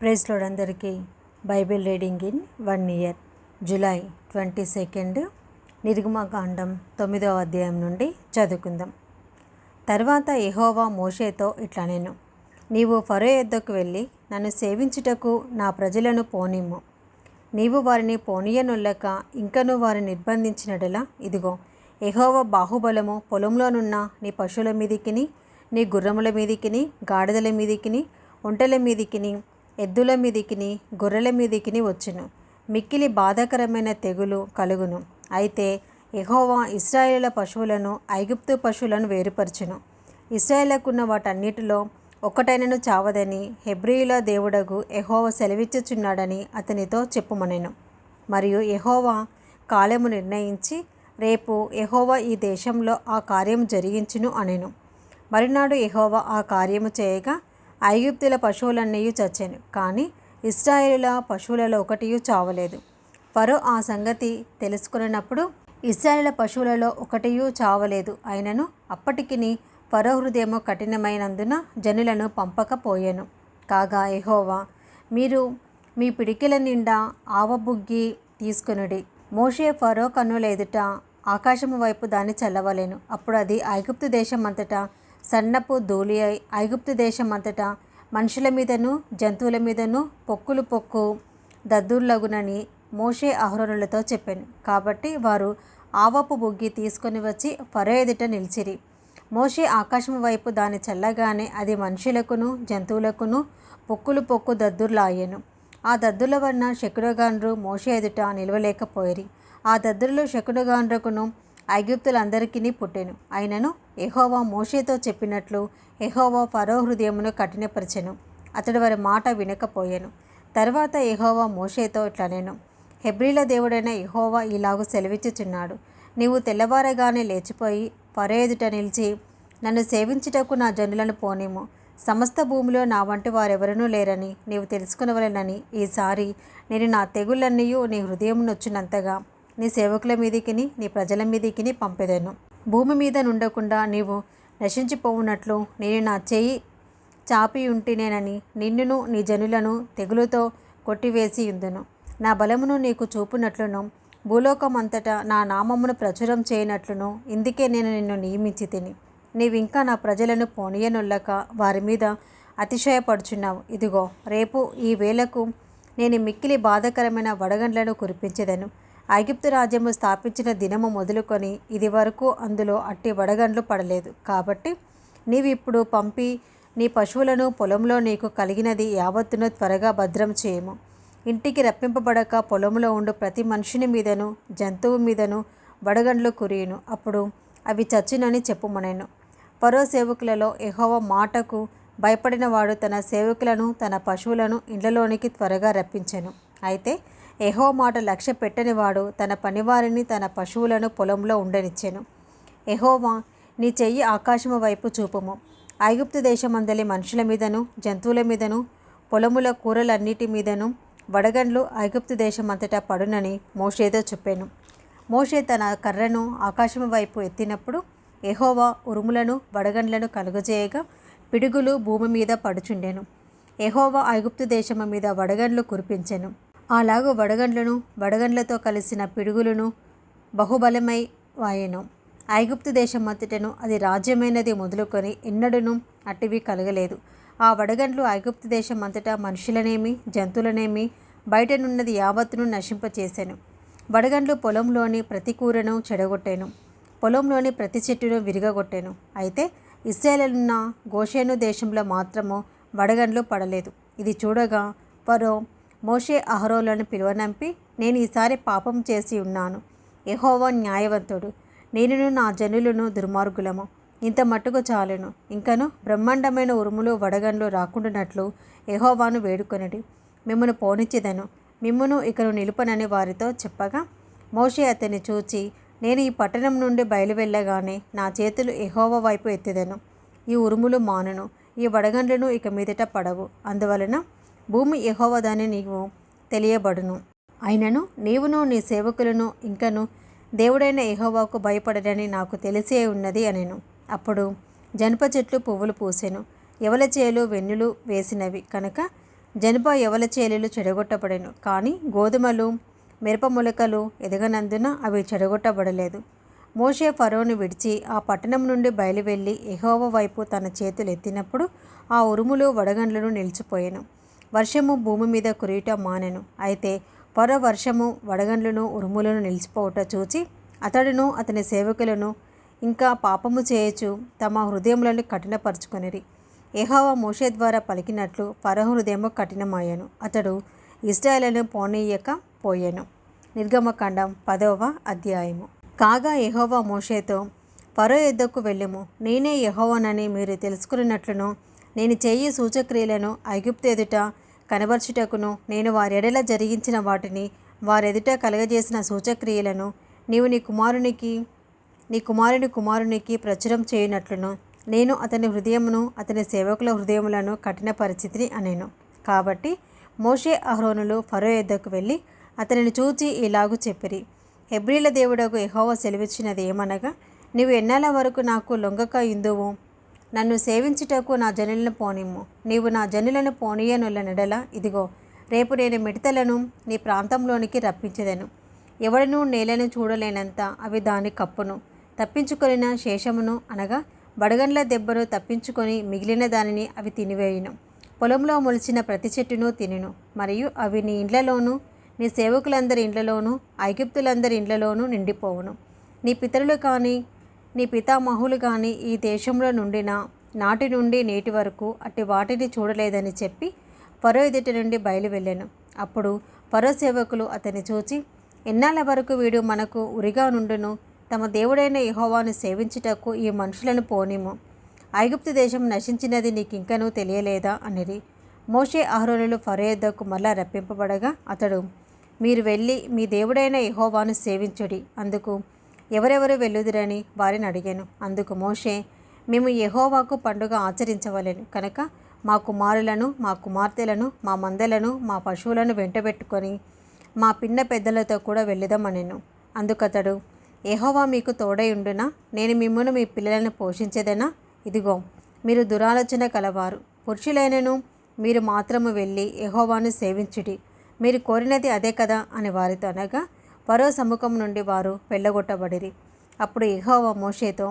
Praise lord అందరికీ Bible reading in 1 year July 22 నిర్గమకాండం 9వ అధ్యాయం నుండి చదువుకుందాం. తర్వాత యెహోవా మోషేతో ఇట్లా నేను నీవు ఫరో యొద్దకు వెళ్ళి నన్ను సేవించుటకు నా ప్రజలను పోనిమ్ము. నీవు వారిని పోనీయనొల్లక ఇంకను వారిని నిర్బంధించినడలా ఇదిగో యెహోవా బాహుబలము పొలంలోనున్న నీ పశువుల మీదికిని నీ గుర్రముల మీదికిని గాడిదల మీదికిని ఒంటెల మీదికిని ఎద్దుల మీదికిని గొర్రెల మీదికిని వచ్చును. మిక్కిలి బాధాకరమైన తెగులు కలుగును. అయితే యెహోవా ఇశ్రాయేలుల పశువులను ఐగుప్తు పశువులను వేరుపరచును. ఇశ్రాయేలుకున్న వాటన్నిటిలో ఒక్కటైనను చావదని హెబ్రీయుల దేవుడగు యెహోవా సెలవిచ్చుచున్నాడని అతనితో చెప్పుమనెను. మరియు యెహోవా కాలము నిర్ణయించి రేపు యెహోవా ఈ దేశంలో ఆ కార్యము జరిగించును అనెను. మరునాడు యెహోవా ఆ కార్యము చేయగా ఐగుప్తుల పశువులన్నీ చచ్చెను, కానీ ఇశ్రాయేలుల పశువులలో ఒకటియు చావలేదు. ఫరో ఆ సంగతి తెలుసుకున్నప్పుడు ఇశ్రాయేలుల పశువులలో ఒకటియు చావలేదు. అయినను అప్పటికిని ఫరో హృదయము కఠినమైనందున జనులను పంపకపోయెను. కాగా యెహోవా మీరు మీ పిడికిల నిండా ఆవబుగ్గి తీసుకొనుడి. మోషే ఫరో కన్నుల ఎదుట ఆకాశము వైపు దాన్ని చల్లవలెను. అప్పుడు అది ఐగుప్తు దేశమంతటా సన్నపు ధూళి అయి ఐగుప్తు దేశమంతటా మనుషుల మీదను జంతువుల మీదను పొక్కు దద్దుర్లగునని మోషే అహరోనులతో చెప్పాను. కాబట్టి వారు ఆవపు బుగ్గి తీసుకొని వచ్చి ఫరో ఎదుట నిలిచిరి. మోషే ఆకాశం వైపు దాన్ని చల్లగానే అది మనుషులకును జంతువులకును పొక్కు దద్దుర్లాయెను. ఆ దద్దుల వలన శకునగాండ్రు మోషే ఎదుట నిలవలేకపోయిరి. ఆ దద్దుర్లు శకునగాండ్రకును ఐగుప్తులందరికీ పుట్టెను. అయినను యెహోవా మోషేతో చెప్పినట్లు యెహోవా ఫరో హృదయమును కఠినపరచెను. అతడు వారి మాట వినకపోయాను. తర్వాత యెహోవా మోషేతో ఇట్లా నేను హెబ్రీల దేవుడైన యెహోవా ఇలాగు సెలవిచ్చుచున్నాడు. నీవు తెల్లవారగానే లేచిపోయి ఫరో ఎదుట నిలిచి నన్ను సేవించుటకు నా జనులను పోనిము. సమస్త భూమిలో నా వంటి వారెవరనూ లేరని నీవు తెలుసుకునవలెనని ఈసారి నేను నా తెగుళ్ళన్నీయు నీ హృదయం నొచ్చినంతగా నీ సేవకుల మీదికిని నీ ప్రజల మీదికిని పంపెదను. భూమి మీద నుండకుండా నీవు నశించిపోవునట్లు నేను నా చెయ్యి చాపి ఉంటినేనని నిన్నును నీ జనులను తెగులుతో కొట్టివేసి ఉందును. నా బలమును నీకు చూపునట్లును భూలోకమంతటా నా నామమును ప్రచురం చేయనట్లును ఇందుకే నేను నిన్ను నియమించి తిని. నీవింకా నా ప్రజలను పోనీయనొల్లక వారి మీద అతిశయపడుచున్నావు. ఇదిగో రేపు ఈ వేళకు నేను మిక్కిలి బాధాకరమైన వడగండ్లను కురిపించెదను. ఐగుప్తు రాజ్యము స్థాపించిన దినము మొదలుకొని ఇది వరకు అందులో అట్టి వడగండ్లు పడలేదు. కాబట్టి నీవిప్పుడు పంపి నీ పశువులను పొలంలో నీకు కలిగినది యావత్తును త్వరగా భద్రం చేయము. ఇంటికి రప్పింపబడక పొలంలో ఉండు ప్రతి మనుషుని మీదను జంతువు మీదను వడగండ్లు కురియును. అప్పుడు అవి చచ్చునని చెప్పుమనెను. ఫరో సేవకులలో యెహోవా మాటకు భయపడిన వాడు తన సేవకులను తన పశువులను ఇండ్లలోనికి త్వరగా రప్పించెను. అయితే యెహోవా మాట లక్ష్య పెట్టనివాడు తన పనివారిని తన పశువులను పొలంలో ఉండనిచ్చెను. యెహోవా నీ చెయ్యి ఆకాశము వైపు చూపుము. ఐగుప్తు దేశమందలి మనుషుల మీదను జంతువుల మీదను పొలముల కూరలన్నిటి మీదను వడగండ్లు ఐగుప్తు దేశమంతటా పడునని మోషేతో చెప్పాను. మోషే తన కర్రను ఆకాశము వైపు ఎత్తినప్పుడు యెహోవా ఉరుములను వడగండ్లను కలుగజేయగా పిడుగులు భూమి మీద పడుచుండెను. యెహోవా ఐగుప్తు దేశము మీద వడగండ్లు కురిపించెను. అలాగూ వడగండ్లతో కలిసిన పిడుగులను బహుబలమై వాయెను. ఐగుప్తు దేశమంతటను అది రాజ్యమైనది మొదలుకొని ఎన్నడూను అట్టివి కలగలేదు. ఆ వడగండ్లు ఐగుప్తు దేశమంతటా మనుషులనేమి జంతువులనేమి బయటనున్నది యావత్తును నశింపచేసెను. వడగండ్లు పొలంలోని ప్రతి కూరను చెడగొట్టెను, పొలంలోని ప్రతి చెట్టును విరగగొట్టెను. అయితే ఇశ్రాయేలున్న గోషేను దేశంలో మాత్రము వడగండ్లు పడలేదు. ఇది చూడగా ఫరో మోషే అహరోనులను పిలువనంపి నేను ఈసారి పాపం చేసి ఉన్నాను. యెహోవా న్యాయవంతుడు, నేనును నా జనులను దుర్మార్గులము. ఇంత మట్టుకు చాలును. ఇంకను బ్రహ్మాండమైన ఉరుములు వడగండ్లు రాకుండానట్లు యెహోవాను వేడుకొనిడి. మిమ్మును పోనిచ్చెదను, మిమ్మును ఇకను నిలుపనని వారితో చెప్పగా మోషే అతన్ని చూచి నేను ఈ పట్టణం నుండి బయలువెళ్ళగానే నా చేతులు యెహోవా వైపు ఎత్తెదను. ఈ ఉరుములు మానును, ఈ వడగండ్లను ఇక మీదట పడవు. అందువలన భూమి యెహోవాదని నీవు తెలియబడును. అయినను నీవును నీ సేవకులను ఇంకను దేవుడైన యెహోవాకు భయపడరని నాకు తెలిసే ఉన్నది అనెను. అప్పుడు జనప చెట్లు పువ్వులు పూసెను, యవల చేలు వెన్నులు వేసినవి కనుక జనుప యవల చేలులు చెడగొట్టబడెను, కానీ గోధుమలు మిరప మొలకలు ఎదగనందున అవి చెడగొట్టబడలేదు. మోషే ఫరోను విడిచి ఆ పట్టణం నుండి బయలువెళ్ళి యెహోవా వైపు తన చేతులు ఎత్తినప్పుడు ఆ ఉరుములు వడగండ్లను నిలిచిపోయెను. వర్షము భూమి మీద కురియుట మానెను. అయితే ఫరో వర్షము వడగండ్లను ఉరుములను నిలిచిపోవుట చూచి అతడును అతని సేవకులను ఇంకా పాపము చేయొచ్చు తమ హృదయములను కఠినపరుచుకొనిరి. యెహోవా మోషే ద్వారా పలికినట్లు ఫరో హృదయము కఠినమాయెను. అతడు ఇశ్రాయేలును పోనీయక పోయెను. నిర్గమకాండం 10వ అధ్యాయము. కాగా యెహోవా మోషేతో, ఫరో యొద్దకు వెళ్ళుము, నేనే యెహోవానని మీరు తెలుసుకున్నట్లును నేను చేయు సూచక్రియలను ఐగుప్తు ఎదుట కనబర్చుటకును నేను వారెడల జరిగించిన వాటిని వారెదుట కలగజేసిన సూచక్రియలను నీవు నీ కుమారునికి ప్రచురం చేయునట్లును నేను అతని హృదయమును అతని సేవకుల హృదయములను కఠినపరిచితిని అనెను. కాబట్టి మోషే అహరోనులు ఫరో యొద్దకు వెళ్ళి అతనిని చూచి ఇలాగు చెప్పిరి. హెబ్రీల దేవుడకు యెహోవా సెలవిచ్చినది ఏమనగా, నీవు ఎన్నాళ్ళ వరకు నాకు లొంగక యుందువు? నన్ను సేవించుటకు నా జనులను పోనిమ్ము. నీవు నా జనులను పోనీయనుల నెడల ఇదిగో రేపు నేను మిడతలను నీ ప్రాంతంలోనికి రప్పించెదను. ఎవడనూ నేలను చూడలేనంత అవి దాని కప్పును తప్పించుకొనిన శేషమును అనగా బడగండ్ల దెబ్బను తప్పించుకొని మిగిలిన దానిని అవి తినివేయును. పొలంలో మొలిచిన ప్రతి చెట్టును తినును. మరియు అవి నీ ఇండ్లలోనూ నీ సేవకులందరి ఇండ్లలోనూ ఐగుప్తులందరి ఇండ్లలోనూ నిండిపోవును. నీ పితరులు కానీ నీ పితామహులు కానీ ఈ దేశంలో నుండిన నాటి నుండి నేటి వరకు అట్టి వాటిని చూడలేదని చెప్పి ఫరో ఎదుట నుండి బయలువెళ్ళెను. అప్పుడు ఫరో సేవకులు అతన్ని చూచి, ఎన్నాళ్ళ వరకు వీడు మనకు ఉరిగా నుండును? తమ దేవుడైన యెహోవాను సేవించుటకు ఈ మనుషులను పోనిము. ఐగుప్తు దేశం నశించినది నీకింకనూ తెలియలేదా అనిరి. మోషే అహరోనులు ఫరో యొద్దకు మరలా రప్పింపబడగా అతడు, మీరు వెళ్ళి మీ దేవుడైన యెహోవాను సేవించుడి. అందుకు ఎవరెవరు వెళ్ళుదురని వారిని అడిగాను. అందుకు మోషే, మేము యెహోవాకు పండుగ ఆచరించవలెను కనుక మా కుమారులను మా కుమార్తెలను మా మందలను మా పశువులను వెంటబెట్టుకొని మా పిన్న పెద్దలతో కూడా వెళ్ళుదామనెను. అందుకతడు, యెహోవా మీకు తోడై ఉండునా? నేను మిమ్మును మీ పిల్లలను పోషించేదనా? ఇదిగో మీరు దురాలోచన కలవారు పురుషులైనను మీరు మాత్రము వెళ్ళి యెహోవాను సేవించుడి. మీరు కోరినది అదే కదా అని వారితో అనగా ఫరో సముఖం నుండి వారు వెళ్ళగొట్టబడిరి. అప్పుడు యెహోవా మోషేతో,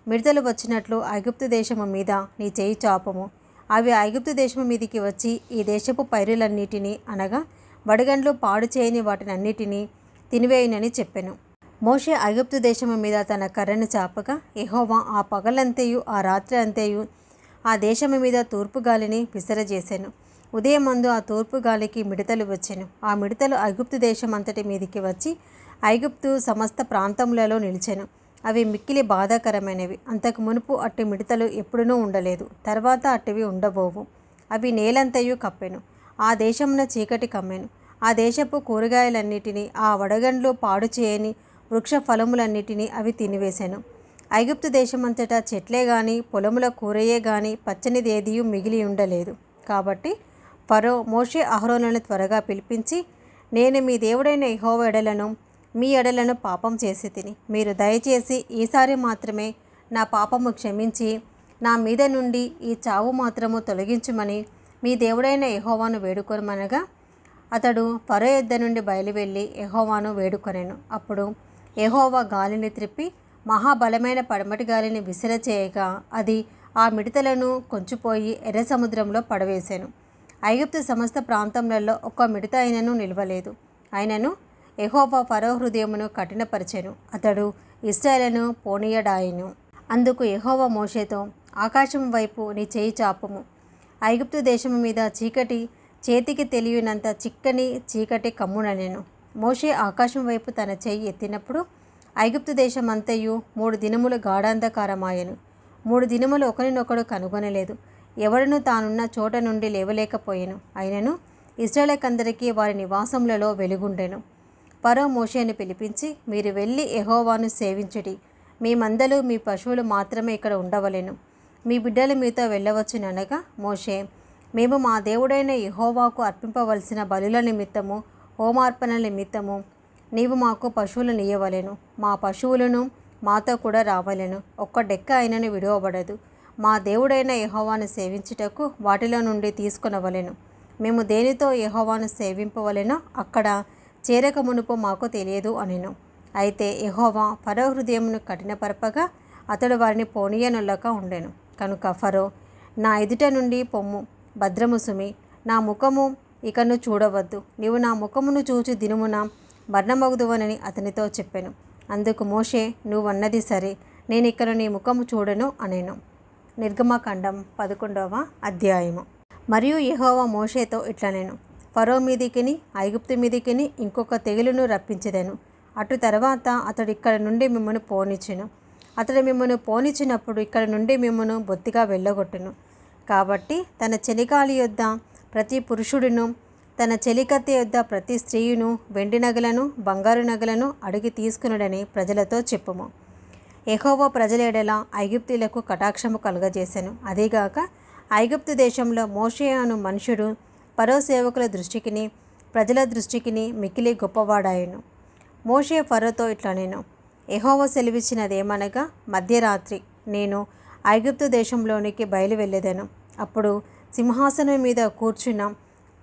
మిడతలు వచ్చినట్లు ఐగుప్తు దేశము మీద నీ చేయి చాపము. అవి ఐగుప్తు దేశము మీదికి వచ్చి ఈ దేశపు పైరులన్నిటినీ అనగా వడగండ్లు పాడు చేయని వాటినన్నిటినీ తినివేయునని చెప్పెను. మోషే ఐగుప్తు దేశము మీద తన కర్రను చాపగా యెహోవా ఆ పగలంతయు ఆ రాత్రి అంతయు ఆ దేశము మీద తూర్పు గాలిని విసరజేసెను. ఉదయమందు ఆ తూర్పు గాలికి మిడతలు వచ్చెను. ఆ మిడతలు ఐగుప్తు దేశం అంతటి మీదికి వచ్చి ఐగుప్తు సమస్త ప్రాంతములలో నిలిచెను. అవి మిక్కిలి బాధాకరమైనవి. అంతకు మునుపు అట్టి మిడతలు ఎప్పుడునూ ఉండలేదు, తర్వాత అట్టివి ఉండబోవు. అవి నేలంతయు కప్పెను. ఆ దేశమున చీకటి కమ్మెను. ఆ దేశపు కూరగాయలన్నిటినీ ఆ వడగండ్లు పాడు చేయని వృక్ష ఫలములన్నిటినీ అవి తినివేశెను. ఐగుప్తు దేశమంతటా చెట్లే గాని పొలముల కూరయే గాని పచ్చనిదేదియు మిగిలి ఉండలేదు. కాబట్టి ఫరో మోషే అహరోనులను త్వరగా పిలిపించి, నేను మీ దేవుడైన యెహోవా ఎడలను మీ ఎడలను పాపం చేసి తిని మీరు దయచేసి ఈసారి మాత్రమే నా పాపము క్షమించి నా మీద నుండి ఈ చావు మాత్రము తొలగించుమని మీ దేవుడైన యెహోవాను వేడుకొనమనగా అతడు ఫరో యొద్ద నుండి బయలువెళ్ళి యెహోవాను వేడుకొనెను. అప్పుడు యెహోవా గాలిని త్రిప్పి మహాబలమైన పడమటి గాలిని విసిరచేయగా అది ఆ మిడతలను కొంచుపోయి ఎర్ర సముద్రంలో పడవేశాను. ఐగుప్తు సమస్త ప్రాంతములలో ఒక్క మిడత అయినను నిలవలేదు. అయినను యెహోవా ఫరో హృదయమును కఠినపరిచెను. అతడు ఇశ్రాయేలును పోనీయడాయెను. అందుకు యెహోవా మోషేతో, ఆకాశం వైపు నీ చేయి చాపుము. ఐగుప్తు దేశము మీద చీకటి చేతికి తెలియనంత చిక్కని చీకటి కమ్ముననెను. మోషే ఆకాశం వైపు తన చేయి ఎత్తినప్పుడు ఐగుప్తు దేశమంతయు 3 దినములు గాఢాంధకారమాయెను. 3 దినములు ఒకరినొకడు కనుగొనలేదు. ఎవడను తానున్న చోట నుండి లేవలేకపోయెను. అయినను ఇశ్రాయేలుకందరికీ వారి నివాసములలో వెలుగుండెను. ఫరో మోషేను పిలిపించి, మీరు వెళ్ళి యెహోవాను సేవించుడి. మీ మందలు మీ పశువులు మాత్రమే ఇక్కడ ఉండవలెను. మీ బిడ్డలు మీతో వెళ్ళవచ్చుననగా మోషే, మేము మా దేవుడైన యెహోవాకు అర్పింపవలసిన బలుల నిమిత్తము హోమార్పణల నిమిత్తము నీవు మాకు పశువులను ఇయ్యవలెను. మా పశువులను మాతో కూడా రావలెను. ఒక్క డెక్క అయినను విడువబడదు. మా దేవుడైన యెహోవాను సేవించుటకు వాటిలో నుండి తీసుకొనవలెను. మేము దేనితో యెహోవాను సేవింపవలెనో అక్కడ చేరక మునుపు మాకు తెలియదు అనెను. అయితే యెహోవా ఫరో హృదయమును కఠినపరపగా అతడు వారిని పోనీయనొల్లక ఉండెను. కనుక ఫరో, నా ఎదుట నుండి పొమ్ము, భద్రము సుమి, నా ముఖము ఇకను చూడవద్దు, నీవు నా ముఖమును చూచి దినమున మరణమగుదువనని అతనితో చెప్పెను. అందుకు మోషే, నువ్వన్నది సరే, నేను ఇకను నీ ముఖము చూడను అనెను. నిర్గమకాండం 11వ అధ్యాయము. మరియు యెహోవా మోషేతో ఇట్లనెను, ఫరో మీదికిని ఐగుప్తు మీదికిని ఇంకొక తెగులును రప్పించెదను. అటు తర్వాత అతడు ఇక్కడ నుండి మిమ్మను పోనిచ్చును. అతడు మిమ్మను పోనిచ్చినప్పుడు ఇక్కడ నుండి మిమ్మను బొత్తిగా వెళ్ళగొట్టును. కాబట్టి తన చెలికాలి యొద్ద ప్రతి పురుషుడును, తన చెలికత్తె యొద్ద ప్రతి స్త్రీయును వెండి నగలను బంగారు నగలను అడిగి తీసుకునుడని ప్రజలతో చెప్పుము. యెహోవా ప్రజల ఎడల ఐగుప్తీయులకు కటాక్షము కలుగజేసెను. అదేగాక ఐగుప్తు దేశంలో మోషే అను మనుషుడు ఫరో సేవకుల దృష్టికిని ప్రజల దృష్టికిని మిక్కిలి గొప్పవాడాయను. మోషే ఫరోతో ఇట్లనెను, యెహోవా సెలవిచ్చినదేమనగా, మధ్యరాత్రి నేను ఐగుప్తు దేశంలోనికి బయలు వెళ్ళెదను. అప్పుడు సింహాసనం మీద కూర్చున్న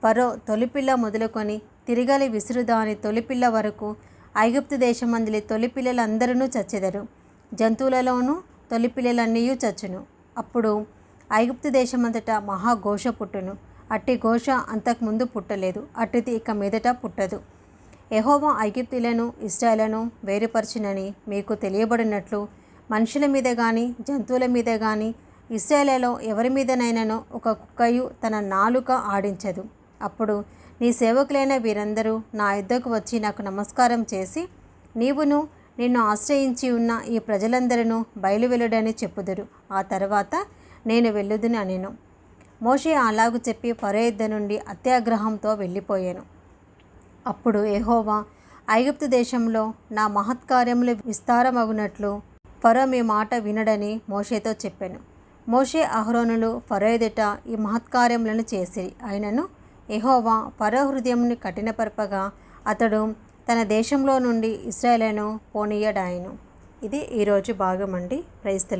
ఫరో తొలిపిల్ల మొదలుకొని తిరగలి విసురుదాని తొలిపిల్ల వరకు ఐగుప్తు దేశమందలి తొలిపిల్లలందరూ చచ్చెదరు. జంతువులలోనూ తొలిపిల్లలన్నీ చచ్చును. అప్పుడు ఐగుప్తు దేశమంతటా మహాఘోష పుట్టును. అట్టి ఘోష అంతకుముందు పుట్టలేదు, అట్టిది ఇక మీదట పుట్టదు. యెహోవా ఐగుప్తీయులను ఇశ్రాయేలును వేరుపరచునని మీకు తెలియబడినట్లు మనుషుల మీద కానీ జంతువుల మీద కానీ ఇశ్రాయేలులో ఎవరి మీదనైనానో ఒక కుక్కయు తన నాలుక ఆడించదు. అప్పుడు నీ సేవకులైన వీరందరూ నా యుద్ధకు వచ్చి నాకు నమస్కారం చేసి, నీవును నిన్ను ఆశ్రయించి ఉన్న ఈ ప్రజలందరూ బయలువెళ్ళుడని చెప్పుదురు. ఆ తర్వాత నేను వెళ్ళుదును అనెను. మోషే అలాగు చెప్పి ఫరో యొద్ద నుండి అత్యాగ్రహంతో వెళ్ళిపోయాను. అప్పుడు యెహోవా, ఐగుప్తు దేశంలో నా మహత్కార్యములు విస్తారమగునట్లు ఫరో మీ మాట వినడని మోషేతో చెప్పాను. మోషే అహరోనులు ఫరో ఎదుట ఈ మహత్కార్యములను చేసిరి. అయినను యెహోవా ఫరో హృదయమును కఠినపరపగా అతడు తన దేశంలో నుండి ఇశ్రాయేలును పోనీయడాయెను. ఇది ఈరోజు భాగం అండి. Praise the lord.